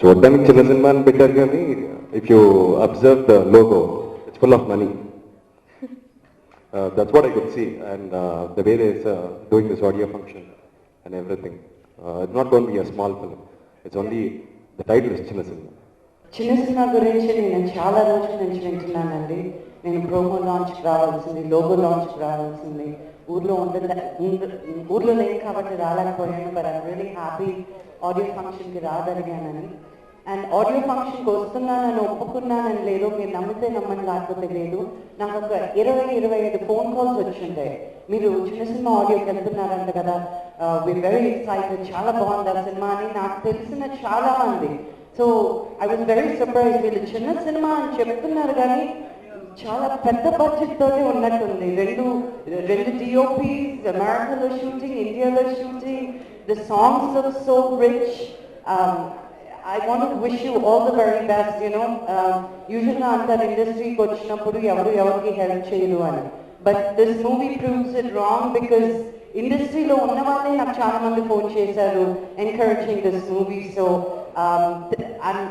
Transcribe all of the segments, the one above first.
చూడడానికి చిన్న సినిమా అని పెట్టారు కానీ if you observe the logo it's full of money. That's what I could see and the way they is doing this audio function and everything. It's not gonna be a small film, it's only the title is చిన్న సినిమా. చిన్న సినిమా గురించి నేను చాలా రోజుల నుంచి వింటున్నానండి. నేను ప్రోమో లాంచ్కి రావాల్సింది, లోగో లాంచ్కి రావాల్సింది, ఊర్లో లేదు కాబట్టి రాలేకపోయాను. But I'm really happy audio ఫంక్షన్కి రాగలిగానని. అండ్ ఆడియో ఫంక్షన్కి వస్తున్నానని ఒప్పుకున్నానని లేదు, మీరు నమ్మితే నమ్మని లేకపోతే లేదు. నాకు ఒక 20-25 ఫోన్ కాల్స్ వచ్చింటాయి, మీరు చిన్న సినిమా ఆడియోకి వెళ్తున్నారంట కదా, వి వెరీ ఎక్సైటెడ్, చాలా బాగుంది ఆ సినిమా అని నాకు తెలిసిన చాలా మంది. So I was very surprise, వీళ్ళు చిన్న సినిమా అని చెప్తున్నారు కానీ చాలా పెద్ద బడ్జెట్ తోనే ఉన్నట్టుంది. రెండు డిఓపీస్, అమెరికాలో షూటింగ్, ఇండియాలో shooting, the songs look so rich. I want to wish you all the very best, you know. Usually antar industry ki vachinappudu evariki help cheyadu ani, but this movie proves it wrong because industry lo unna valle naaku chaala mandi phone chesaru encouraging this movie. So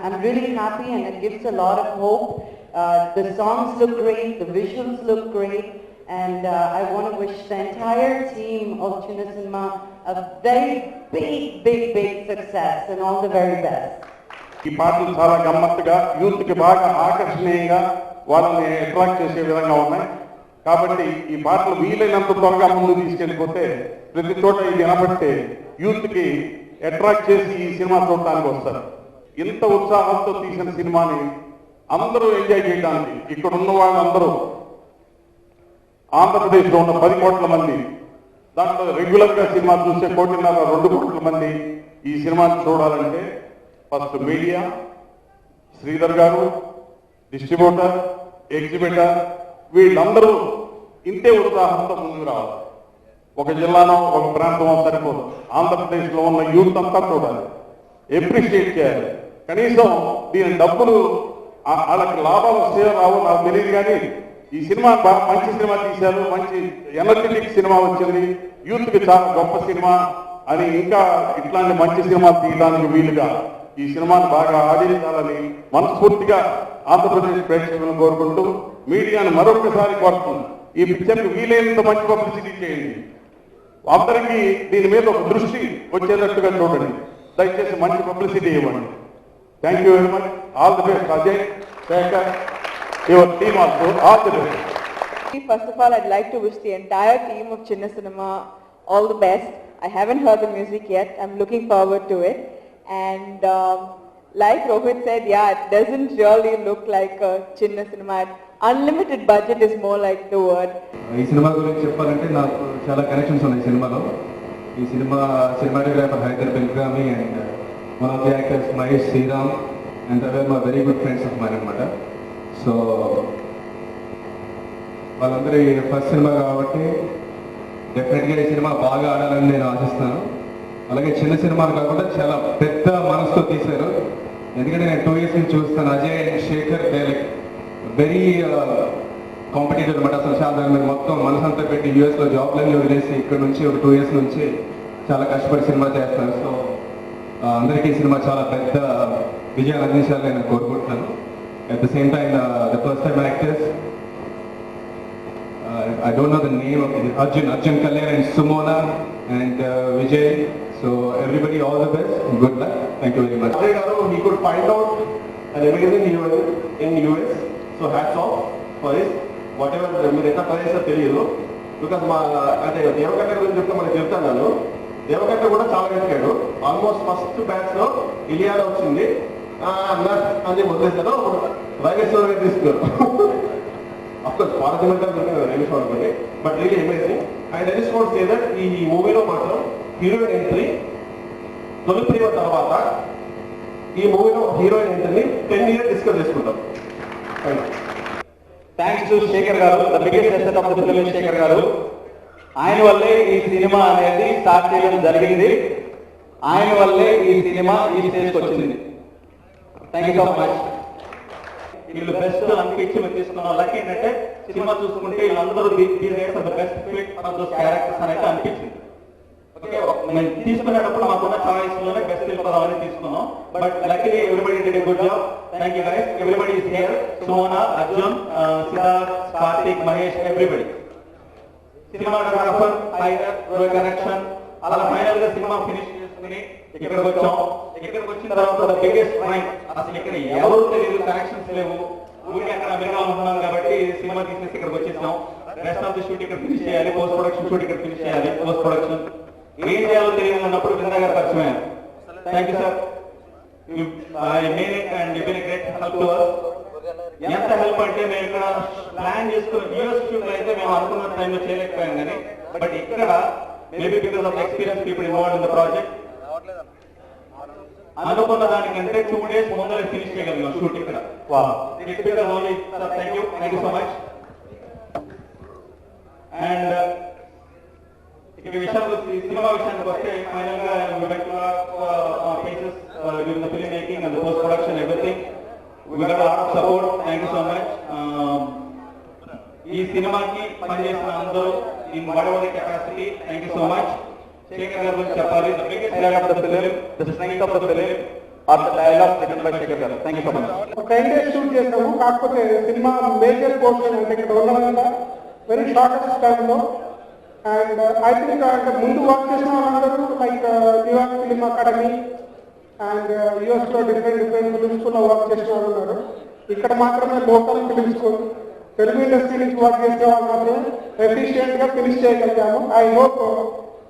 I'm really happy and it gives a lot of hope. The songs look great, the visuals look great, and I want to wish the entire team of Chinna Cinema a very big success and all the very best. ఈ పాటలు చాలా గమ్మత్తుగా, యూత్కి బాగా ఆకర్షణీయంగా వాళ్ళని attract చేసే విధంగా ఉన్నాయి. కాబట్టి ఈ పాటలు వీలైనంత త్వరగా ముందుకు తీసుకెళ్ళిపోతే ప్రతి చోట ఇది వినబట్టే యూత్కి అట్రాక్ట్ చేసి ఈ సినిమా చూడటానికి వస్తారు. ఇంత ఉత్సాహంతో తీసిన సినిమాని అందరూ ఎంజాయ్ చేయడానికి ఇక్కడ ఉన్న వాళ్ళందరూ, ఆంధ్రప్రదేశ్లో ఉన్న 10 కోట్ల మంది, దాంట్లో రెగ్యులర్గా సినిమా చూసే 1.5-2 కోట్ల మంది ఈ సినిమాని చూడాలంటే ఫస్ట్ మీడియా, శ్రీధర్ గారు, డిస్ట్రిబ్యూటర్, ఎగ్జిబిటర్, వీళ్ళందరూ ఇంతే ఉత్సాహంతో ముందుకు రావాలి. ఒక జిల్లానో ఒక ప్రాంతమో సరిపోదు, ఆంధ్రప్రదేశ్లో ఉన్న యూత్ అంతా చూడాలి, ఎప్రిషియేట్ చేయాలి. కనీసం దీని డబ్బులు వాళ్ళకి లాభాలు వస్తాయో రావో నాకు తెలియదు కానీ ఈ సినిమా మంచి సినిమా తీశారు, మంచి ఎనర్జెటిక్ సినిమా వచ్చింది, యూత్కి చాలా గొప్ప సినిమా అని, ఇంకా ఇట్లాంటి మంచి సినిమాలు తీయడానికి వీలుగా ఈ సినిమాను బాగా ఆదరించాలని మనస్ఫూర్తిగా ఆంధ్రప్రదేశ్ ప్రేక్షకులను కోరుకుంటూ మీడియాను మరొకసారి కోరుతుంది, ఈ పిక్చర్కి వీలైనంత మంచి పబ్లిసిటీ చేయండి, అందరికీ దీని మీద ఒక దృష్టి వచ్చేటట్టుగా చూడండి, దయచేసి మంచి పబ్లిసిటీ ఇవ్వండి. Thank you very much. All the best Ajay, Shekhar, your team also, all the best. First of all, I'd like to wish the entire team of Chinna Cinema all the best. I haven't heard the music yet. I'm looking forward to it. And like Rohit said, yeah, it doesn't really look like a Chinna Cinema. Unlimited budget is more like the word. ఈ cinema గురించి చెప్పాలంటే నాకు చాలా connections ఉన్నాయి సినిమాలో. ఈ cinematographer Hyder Belgami and one of the actors Mahesh Sriram and our my very good friends of mine అనమాట. So వాళ్ళందరూ ఫస్ట్ సినిమా కాబట్టి డెఫినెట్గా ఈ సినిమా బాగా ఆడాలని నేను ఆశిస్తున్నాను. అలాగే చిన్న సినిమాలు కాకుండా చాలా పెద్ద మనసుతో తీశారు. ఎందుకంటే నేను 2 years నుంచి చూస్తాను, Ajay and Shekhar they like very competitive అనమాట. అసలు చాలా మీరు మొత్తం మనసంతా పెట్టి యూఎస్లో జాబ్లన్నీ వదిలేసి ఇక్కడ నుంచి ఒక 2 years నుంచి చాలా కష్టపడి సినిమా చేస్తారు. సో అందరికీ ఈ సినిమా చాలా పెద్ద విజయాలు అందించాలని నేను కోరుకుంటున్నాను. At the same time, the first time actors, I don't know the name of it, Arjun Kalyan and Sumona and Vijay. So everybody, all the best, good luck. Thank you very much. He could find out an amazing hero in US. So hats off for his whatever మీరు ఎంత పనిచేసో తెలియదు. Because మా అంటే దేవకట్ట గురించి చెప్తే మనకు చెప్తాను, దేవకట్ట కూడా చాలా వెతికాడు. ఆల్మోస్ట్ ఫస్ట్ బ్యాచ్ లో ఇలియానా వచ్చింది, అన్న అని వదిలేస్తాను. రాజేశ్వర గారు తీసుకున్నారు. అఫ్కోర్స్ పార్లమెంటల్ రిలీజ్ అనుకోండి, but really amazing. And I just want say that ఈ మూవీలో మాత్రం హీరోయిన్ ఎంట్రీ తొలి ప్రేమ తర్వాత ఈ మూవీలో హీరోయిన్ ఎంట్రీని 10 years డిస్కస్ చేసుకుంటాం. Thanks to Shekhar garu, the biggest asset of the film Shekhar garu. ఆయన వల్లే ఈ సినిమా అనేది స్టార్ట్ చేయడం జరిగింది. ఆయన వల్లే ఈ సినిమా ఈ స్టేజ్కి వచ్చింది. Thank you so much. వీళ్ళు బెస్ట్ అనిపించి మేము తీసుకున్నాం. లక్ ఏంటంటే సినిమా చూసుకుంటే వీళ్ళందరూ best fit of those characters అనేది అనిపించింది. ఓకే, మేము తీసుకునేటప్పుడు మాకున్న చాయిస్ లోనే బెస్ట్ వెళ్ళిపోదామని తీసుకున్నాం. But luckily everybody did a good job. Thank you guys. Everybody is here. Sumona, Arjun, Siddharth, Karthik, Mahesh, everybody. Cinematographer, connection, అలా ఫైనల్ గా సినిమా ఫినిష్ చేసుకుని ఇక్కడికి వచ్చాం. ఇక్కడికి వచ్చిన తర్వాత బిగ్గెస్ట్ పాయింట్, అసలు ఇక్కడ ఎవరు తెలియదు, కనెక్షన్స్ లేవు, ఊరికి అక్కడ అమెరికా ఉంటున్నాం కాబట్టి సినిమా తీసేసి ఇక్కడికి వచ్చేసాం. రెస్ట్ ఆఫ్ ది షూట్ ఇక్కడ ఫినిష్ చేయాలి, పోస్ట్ ప్రొడక్షన్ షూట్ ఇక్కడ ఫినిష్ చేయాలి, పోస్ట్ ప్రొడక్షన్ ఏం చేయాలో తెలియదు అన్నప్పుడు బృందా గారు పరిచయం అయ్యారు. Thank you sir. And you been a great help to us. ఎంత హెల్ప్ అంటే మేము ఇక్కడ ప్లాన్ చేసుకున్న యూఎస్ షూట్ అయితే మేము అనుకున్న టైంలో చేయలేకపోయాం కానీ, బట్ ఇక్కడ maybe because of experience people involved in the project అనుకున్న దానికంటే 2 days ముందరే ఫినిష్ చేయగలిగాం షూట్ ఇక్కడ. Thank you so much. And ఇక విషయానికి సినిమా విషయానికి వస్తే ఫైనల్ గా pieces during the film making and the post production, everything we got a lot of support. Thank you so much. ఈ సినిమాకి పనిచేసిన అందరూ in whatever the capacity, thank you so much. Shekhar గారి గురించి చెప్పాలి. The biggest highlight of the film, the strength of the film are the dialogues written by Shekhar గారు. Thank you so much. 10 days shoot చేసాము. కాకపోతే సినిమా మేజర్ పోర్షన్ అంటే ఇక్కడ ఉన్నదంతా very shortest టైంలో. అండ్ ఐ థింక్ అంటే ముందు వర్క్ చేసిన వాళ్ళందరూ like New York film academy and యూఎస్లో డిఫరెంట్ ఫిల్మ్ స్కూల్లో వర్క్ చేసిన వాళ్ళు ఉన్నారు. ఇక్కడ మాత్రమే local film school, Telugu industry నుంచి వర్క్ చేసే వాళ్ళు మాత్రమే ఎఫిషియెంట్గా ఫినిష్ చేయగలిగాము. I hope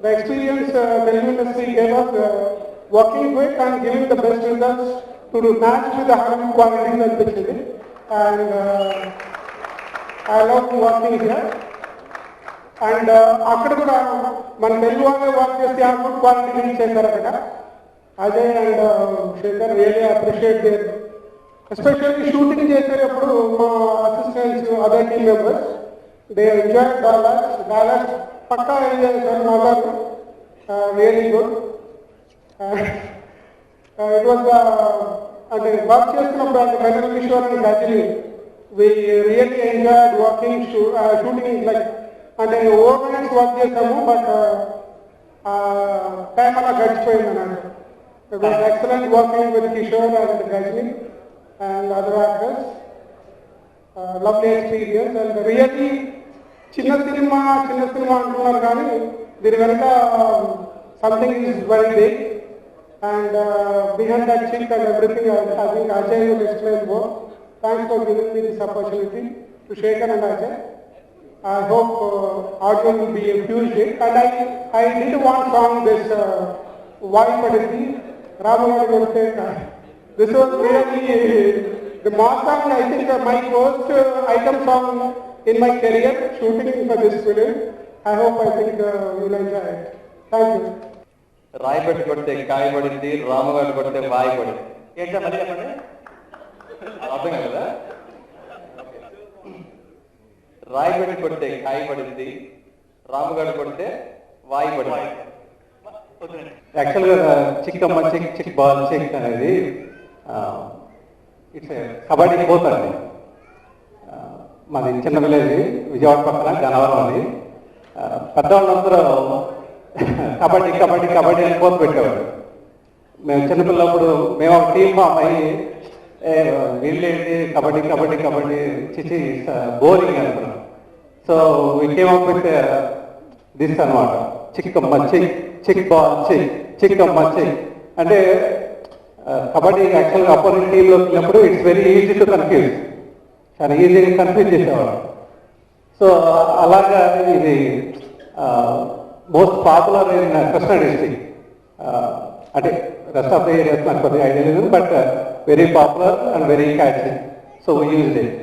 the experience Telugu industry gave us working quick and giving the best results to match with the high quality అనిపించింది. And I love working here. And అక్కడ కూడా మన తెలుగు వాళ్ళే వర్క్ చేసి ఆ గుడ్ క్వాలిటీ రీచ్ చేశారు అక్కడ. అదే and Shekhar really appreciate there. Especially shooting చేసేటప్పుడు మా assistants, other team members, they enjoy dollars పక్కా ఎంజాయ్ చేశారు. నవ్వారు. Really good. ఇట్ వాజ్ అంటే వర్క్ చేస్తున్నప్పుడు అంటే Vennela Kishore and Rajani we really enjoyed working shooting like అంటే ఓవర్ నైట్స్ వర్క్ చేసాము. బట్ టైం అలా గడిచిపోయింది అన్నట్టు. It was excellent working with Kishore and Rajani and other actors. Lovely experience. And really చిన్న సినిమా అంటున్నారు కానీ దీని వెనక something is very big. And behind that chick and everything, I think Ajay will explain more. Thanks for giving me this opportunity to Shekhar and Ajay. I hope audio will be a huge hit. And I did one song, this Why Padindi, Ramagadi Gurte. This was really the mass song. I think my first item song in my career, shooting for this film. I hope you will enjoy it. Thank you. రాయబడి కొడితే కాయబడింది, రామగాడు కొడితే వాయబడింది. ఏంటో మళ్ళీ చెప్పండి, అర్థం కదా. రాయబడి కొడితే కాయబడింది, రామగాడు కొడితే వాయబడింది. యాక్చువల్గా చిక్కమ్మ చిక్ బాల్ చిక్ అనేది ఇట్స్ కబడ్డీ పోతుంది. మాది చిన్న విలేజ్, విజయవాడ పక్కన గన్నవరం అది. పెద్దవాళ్ళందరూ కబడ్డీ కబడ్డీ కబడ్డీ అని పోతు పెట్టేవాడు. మేము చిన్నపిల్లప్పుడు మేము ఒక టీం ఫామ్ అయ్యి వీళ్ళేంటి కబడ్డీ కబడ్డీ కబడ్డీ చిచి బోరింగ్ అనుకున్నాం. So we came up with this అనమాట, చిక్కమ్మ చిక్ బాల్ చిక్కమ్మ చిక్. అంటే కబడ్డీ యాక్చువల్గా అపోనెంట్ టీంలో వెళ్ళినప్పుడు it's very easy to confuse, చాలా ఈజీగా కన్ఫ్యూజ్ చేసేవాడు. సో అలాగా ఇది most popular in Krishna district. అంటే రెస్ట్ ఆఫ్ ద ఏరియాస్ నాకు కొద్దిగా ఐడియా లేదు, but very popular and very catchy. So we used it.